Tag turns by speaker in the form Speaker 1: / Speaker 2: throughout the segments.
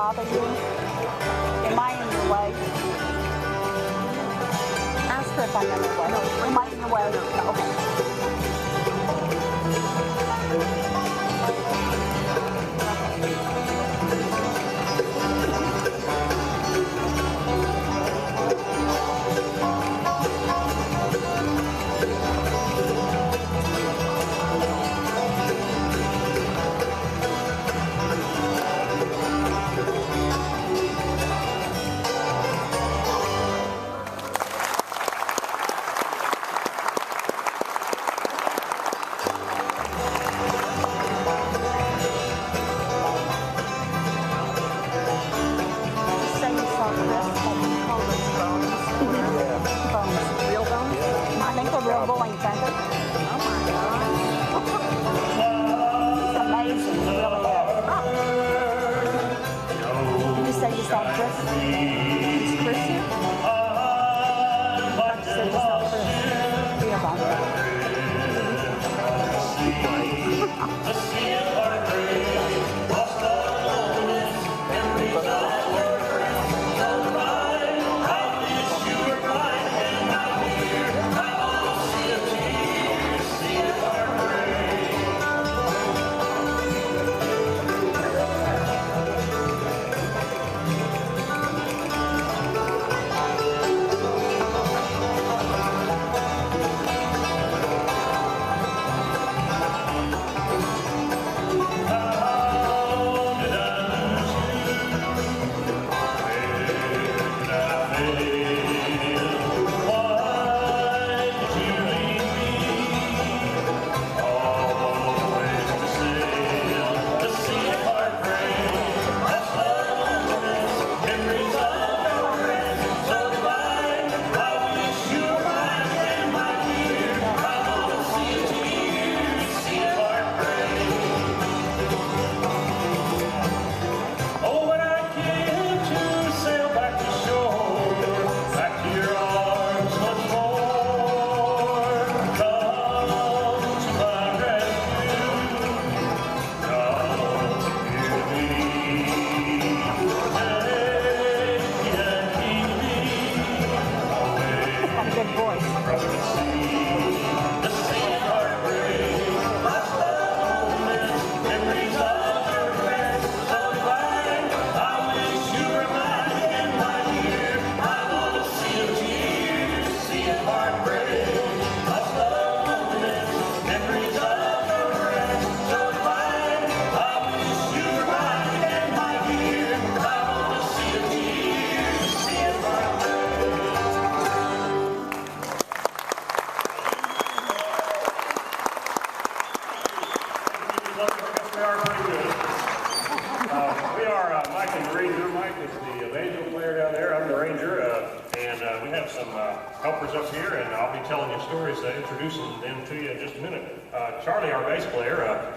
Speaker 1: bother you? Am I in your way? Ask her if I'm in your way. No. Am I in your way? No. Okay.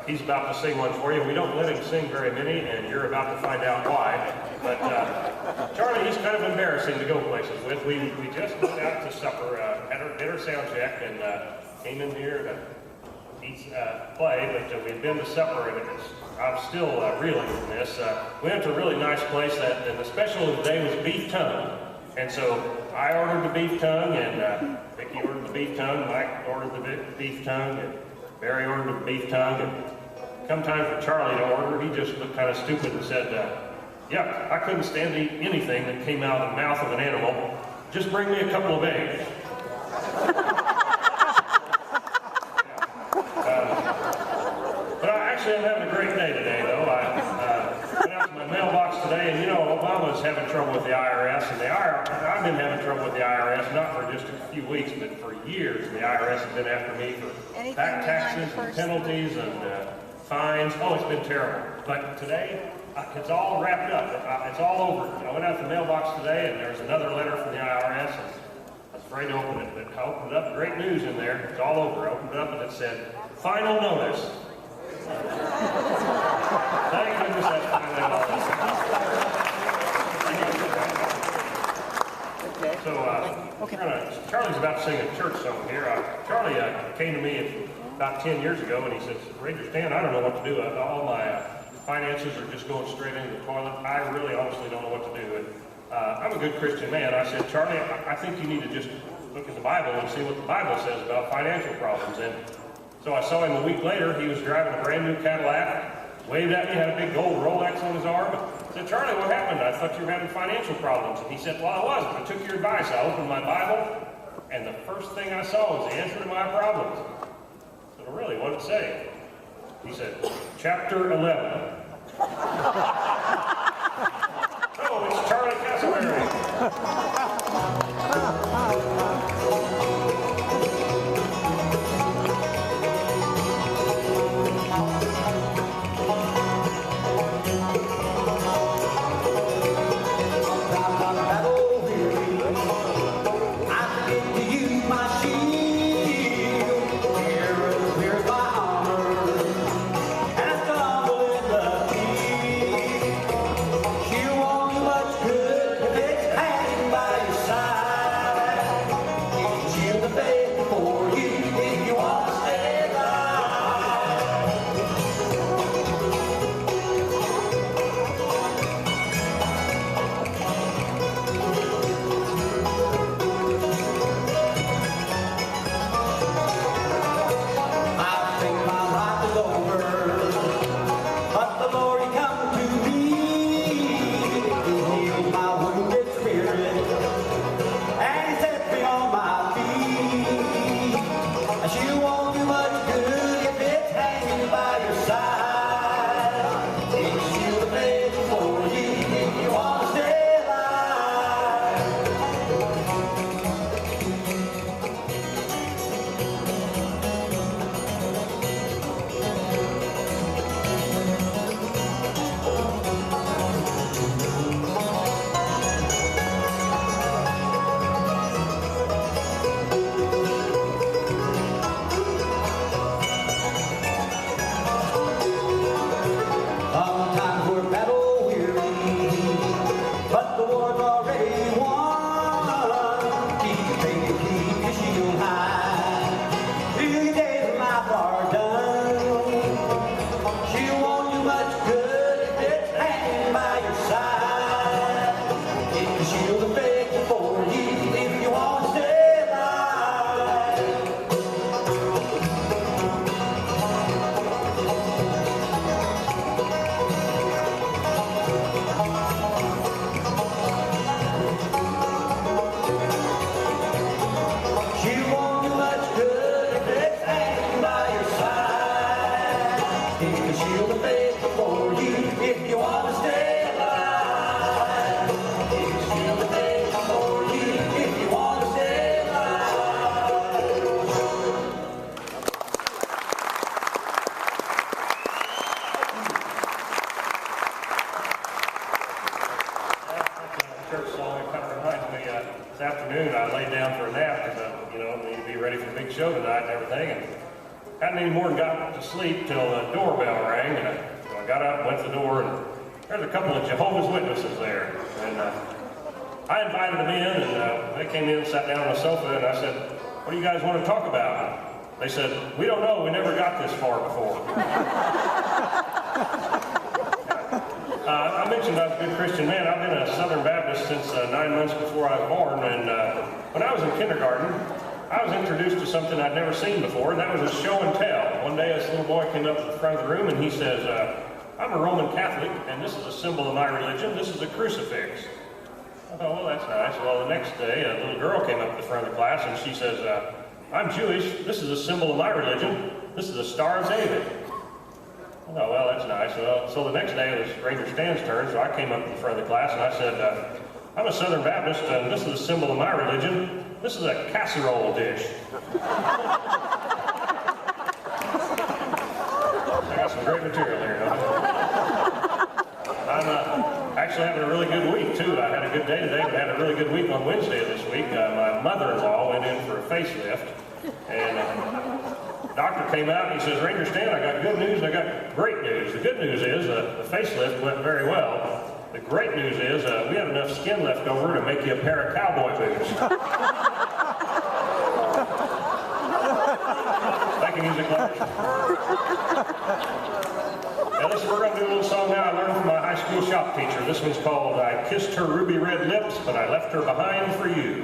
Speaker 2: He's about to sing one for you. We don't let him sing very many, and you're about to find out why. But Charlie, he's kind of embarrassing to go places with. We just went out to supper, did our sound check, and came in here to eat, play, but we'd been to supper, and I'm still reeling from this. We went to a really nice place, and the special of the day was beef tongue. And so I ordered the beef tongue, and Vickie ordered the beef tongue, Mike ordered the beef tongue, and Barry ordered the beef tongue, and come time for Charlie to order, he just looked kind of stupid and said, yeah, I couldn't stand to eat anything that came out of the mouth of an animal. Just bring me a couple of eggs. But I'm having a great day today, though. I went out to my mailbox today, and you know, Obama's having trouble with the IRS, and I've been having trouble with the IRS, not for just a few weeks, but for years. The IRS has been after me for back taxes and penalties and fines. Oh, it's been terrible. But today, it's all wrapped up. It's all over. I went out to the mailbox today, and there's another letter from the IRS, and I was afraid to open it, but I opened it up. Great news in there. It's all over. I opened it up, and it said, "Final notice." Thank goodness that's finally over. So, Charlie's about to sing a church song here. Charlie came to me about 10 years ago, and he says, "Ranger Stan, I don't know what to do. All my finances finances are just going straight into the toilet. I really honestly don't know what to do. And, I'm a good Christian man. I said, Charlie, I think you need to just look in the Bible and see what the Bible says about financial problems. And so I saw him a week later. He was driving a brand new Cadillac, waved at me, had a big gold Rolex on his arm. I said, Charlie, what happened? I thought you were having financial problems. And he said, well, I was, but I took your advice. I opened my Bible, and the first thing I saw was the answer to my problems. I said, well, really, what did it say? He said, chapter 11. Oh, it's Charlie Castelberry. Sleep till the doorbell rang, and so I got up, went to the door, and there's a couple of Jehovah's Witnesses there. And I invited them in, and they came in and sat down on the sofa, and I said, what do you guys want to talk about? They said, we don't know, we never got this far before. I mentioned I was a good Christian man. I've been a Southern Baptist since 9 months before I was born, and when I was in kindergarten, I was introduced to something I'd never seen before, and that was a show and tell. One day, this little boy came up to the front of the room, and he says, I'm a Roman Catholic, and this is a symbol of my religion. This is a crucifix. I thought, well, that's nice. Well, the next day, a little girl came up to the front of the class, and she says, I'm Jewish. This is a symbol of my religion. This is the Star of David. I thought, well, that's nice. Well, so the next day, it was Ranger Stan's turn, so I came up to the front of the class, and I said, I'm a Southern Baptist, and this is a symbol of my religion. This is a casserole dish. I got some great material here. I'm actually having a really good week, too. I had a good day today, but I had a really good week on Wednesday of this week. My mother-in-law went in for a facelift, and the doctor came out and he says, Ranger Stan, I got good news and I got great news. The good news is the facelift went very well. The great news is we have enough skin left over to make you a pair of cowboy boots. Thank you, music lovers. Now listen, we're going to do a little song now. shop teacher. This one's called I Kissed Her Ruby Red Lips, But I Left Her Behind for You.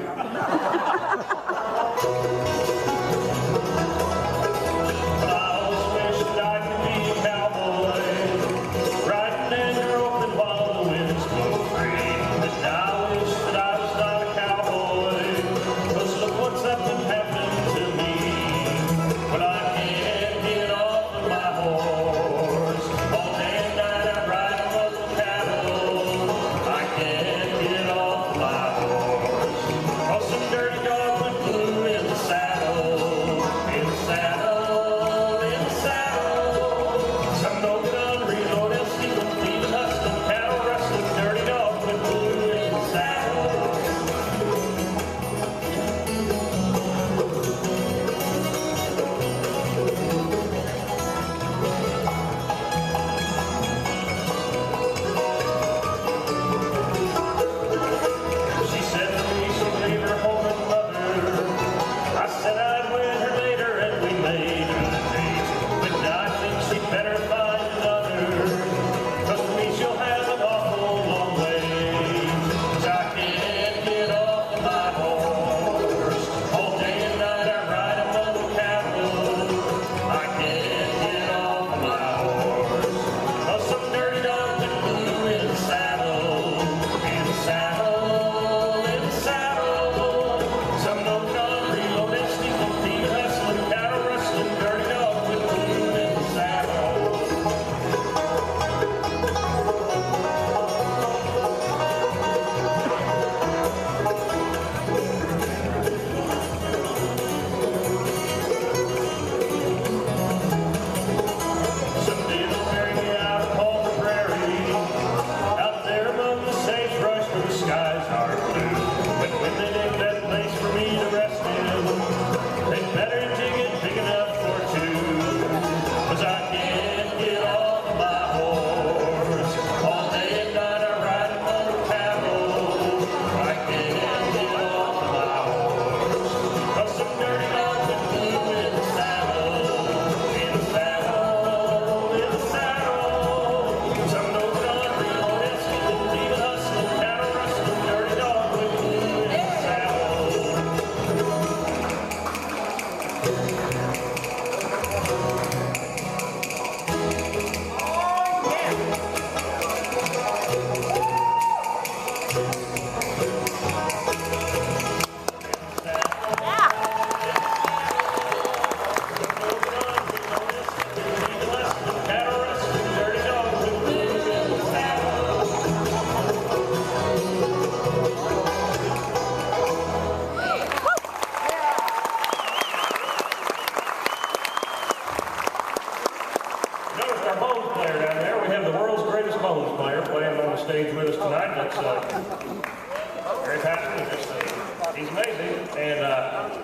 Speaker 2: He's amazing, and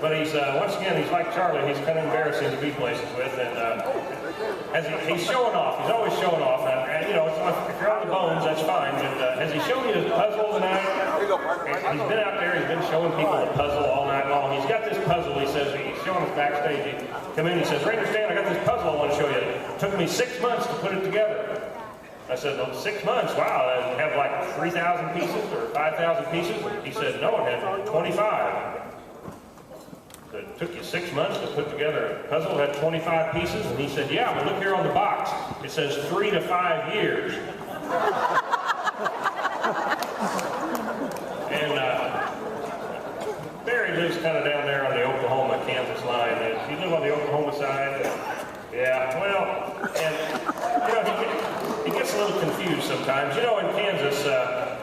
Speaker 2: but he's once again he's like Charlie. He's kind of embarrassing to be places with, and he's showing off. He's always showing off, and you know, if you're on the Bones, that's fine. But has he shown you his puzzle tonight? He's been out there. He's been showing people the puzzle all night long. He's got this puzzle. He says he's showing us backstage. He come in. He says, "Ranger Stan, I got this puzzle I want to show you. It took me 6 months to put it together." I said, well, 6 months? Wow, does it have like 3,000 pieces or 5,000 pieces? He said, no, it had 25. So it took you 6 months to put together a puzzle that had 25 pieces? And he said, yeah, but look here on the box. It says 3 to 5 years. And Barry lives kind of down there on the Oklahoma-Kansas line. Do you live on the Oklahoma side? Yeah, well, and, you know, he gets a little confused sometimes. You know, in Kansas,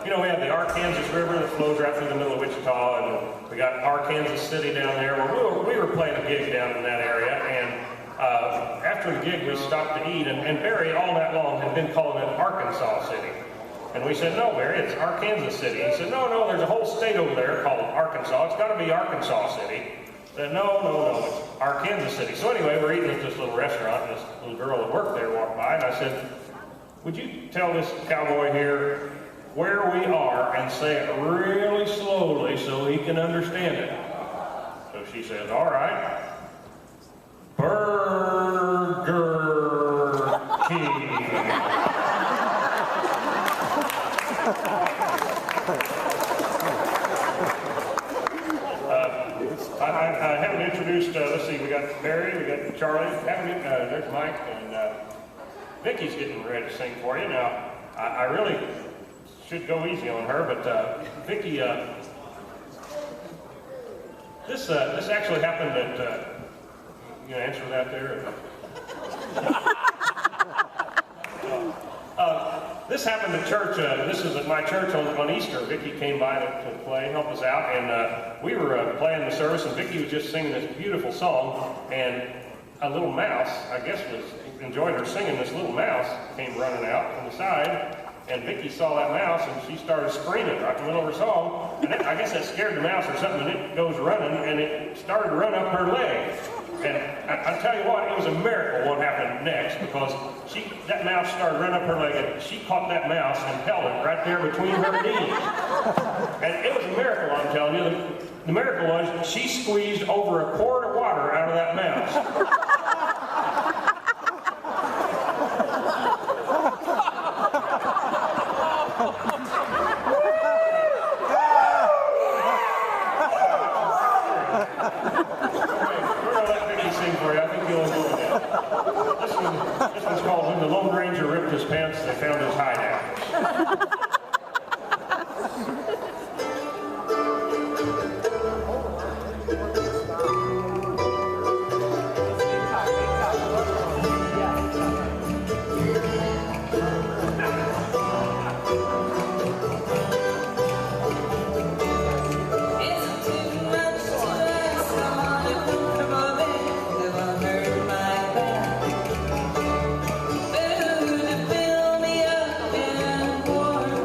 Speaker 2: you know, we have the Arkansas River that flows right through the middle of Wichita, and we got Arkansas City down there. Well, we were playing a gig down in that area, and after the gig, we stopped to eat, and Barry all night long had been calling it Arkansas City. And we said, no, Barry, it's Arkansas City. He said, no, there's a whole state over there called Arkansas. It's got to be Arkansas City. I said, no, it's Arkansas City. So anyway, we're eating at this little restaurant, and this little girl that worked there walked by, and I said, would you tell this cowboy here where we are and say it really slowly so he can understand it? So she says, all right. Burger King. Charlie. There's Mike, and Vickie's getting ready to sing for you. Now, I really should go easy on her, but Vickie, this actually happened at, you gonna answer that there? This happened at church. This is at my church on Easter. Vickie came by to play, help us out, and we were playing the service, and Vickie was just singing this beautiful song, and a little mouse, I guess, enjoyed her singing. This little mouse came running out from the side, and Vickie saw that mouse, and she started screaming right in the middle of her song, and I guess that scared the mouse or something, and it goes running, and it started to run up her leg. And I tell you what, it was a miracle what happened next, because that mouse started running up her leg, and she caught that mouse and held it right there between her knees. And it was a miracle, I'm telling you. The miracle was she squeezed over a quart of water out of that mouse. This one's called When the Lone Ranger Ripped His Pants, They Found His Hideout.
Speaker 3: Fill me up and warm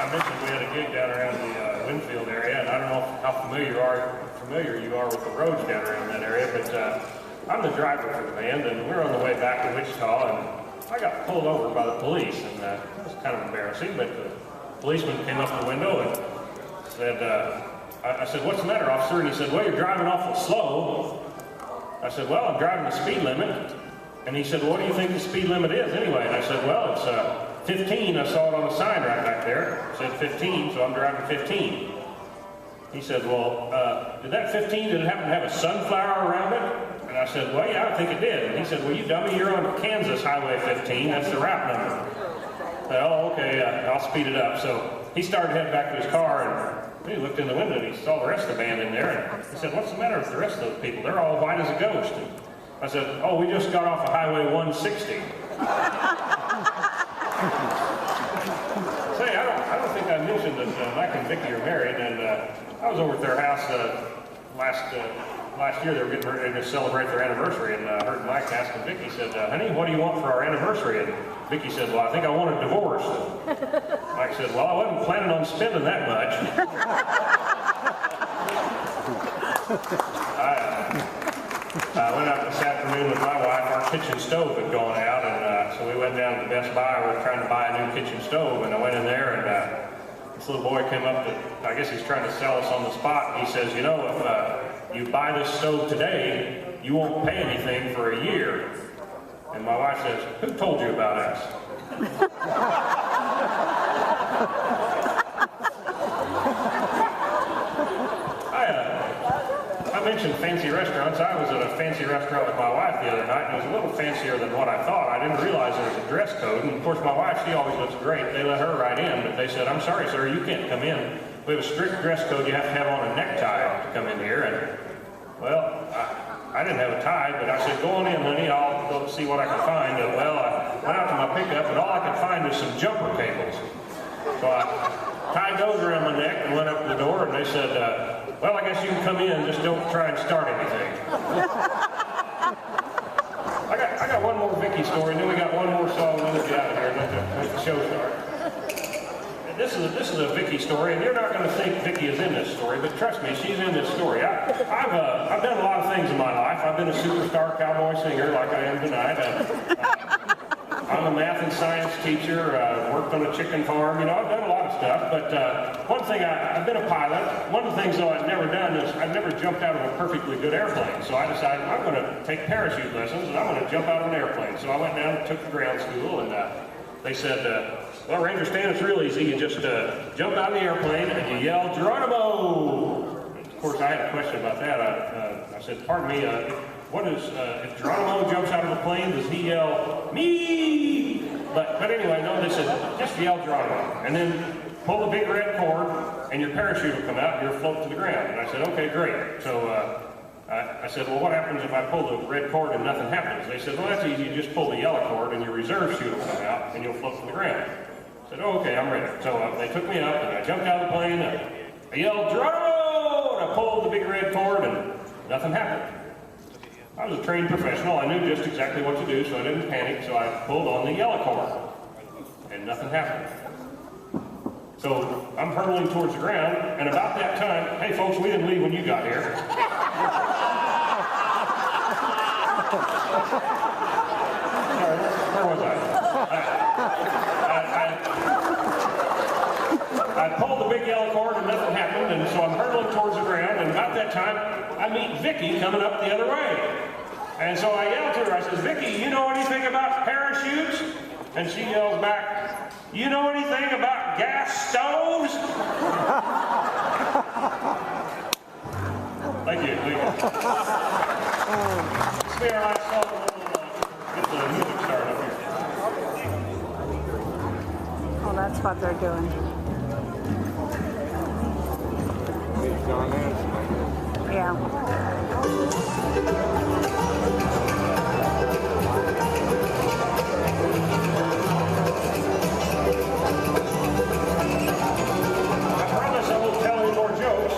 Speaker 2: I mentioned we had a gig down around the Winfield area, and I don't know how familiar you are with the roads down around that area, but I'm the driver for the band, and we're on the way back to Wichita, and I got pulled over by the police, and it was kind of embarrassing, but the policeman came up the window and said, I said, "What's the matter, officer?" And he said, "Well, you're driving awful slow." I said, "Well, I'm driving the speed limit." And he said, "Well, what do you think the speed limit is anyway?" And I said, "Well, it's 15. I saw it on the sign right back there. It said 15, so I'm driving 15. He said, "Well, did that 15, did it happen to have a sunflower around it?" And I said, "Well, yeah, I think it did." And he said, "Well, you dummy, you're on Kansas Highway 15. That's the route number." I said, "Oh, okay, I'll speed it up." So he started heading back to his car, and he looked in the window, and he saw the rest of the band in there. And he said, "What's the matter with the rest of those people? They're all white as a ghost." And I said, "Oh, we just got off of Highway 160. Say, I don't think I mentioned that Mike and Vickie are married, and I was over at their house last year. They were getting ready to celebrate their anniversary, and I heard Mike asking Vickie, said, "Honey, what do you want for our anniversary?" And Vickie said, "Well, I think I want a divorce." And Mike said, "Well, I wasn't planning on spending that much." I went out this afternoon with my wife. Our kitchen stove had gone out, and so we went down to Best Buy. We were trying to buy a new kitchen stove, and I went in there, and this little boy came up to, I guess he's trying to sell us on the spot, and he says, "You know, if you buy this stove today, you won't pay anything for a year." And my wife says, "Who told you about us?" I mentioned fancy restaurants. I was at a fancy restaurant with my wife the other night, and it was a little fancier than what I thought. I didn't realize there was a dress code, and of course my wife, she always looks great. They let her right in, but they said, "I'm sorry, sir, you can't come in. We have a strict dress code. You have to have on a necktie to come in here." And well, I didn't have a tie, but I said, "Go on in, honey. I'll go see what I can find." And well, I went out to my pickup, and all I could find was some jumper cables. So I tied those around my neck and went up to the door, and they said, "Well, I guess you can come in, just don't try and start anything." I got one more Vickie story, and then we got one more song, and then we'll get out of here and let the show start. This is a Vickie story, and you're not going to think Vickie is in this story, but trust me, she's in this story. I've done a lot of things in my life. I've been a superstar cowboy singer like I am tonight. I'm a math and science teacher, worked on a chicken farm. You know, I've done a lot of stuff, but one thing, I've been a pilot. One of the things, though, I've never done is I've never jumped out of a perfectly good airplane. So I decided I'm going to take parachute lessons, and I'm going to jump out of an airplane. So I went down and took the ground school, and they said, "Well, Ranger Stan, it's real easy. You just jump out of the airplane, and you yell, 'Geronimo!'" Of course, I had a question about that. I said, "Pardon me, what is, if Geronimo jumps out of the plane, does he yell, 'Me?'" But anyway, no, they said, "Just yell Geronimo, and then pull the big red cord, and your parachute will come out, and you'll float to the ground." And I said, "Okay, great." So I said, "Well, what happens if I pull the red cord and nothing happens?" They said, "Well, that's easy. You just pull the yellow cord, and your reserve chute will come out, and you'll float to the ground." I said, "Oh, okay, I'm ready." So they took me up, and I jumped out of the plane, and I yelled, "Geronimo!" And I pulled the big red cord, and nothing happened. I was a trained professional. I knew just exactly what to do, so I didn't panic, so I pulled on the yellow cord, and nothing happened. So I'm hurtling towards the ground, and about that time, hey folks, we didn't leave when you got here. Sorry, where was I pulled the big yellow cord and nothing happened, and so I'm hurtling towards the ground, and about that time, I meet Vickie coming up the other way. And so I yell to her, I says, "Vickie, you know anything about parachutes?" And she yells back, "You know anything about gas stoves?" Thank you. This will be our last song. Get the music started up here.
Speaker 1: Oh, that's what they're doing. Yeah.
Speaker 2: I promise I won't tell any more jokes.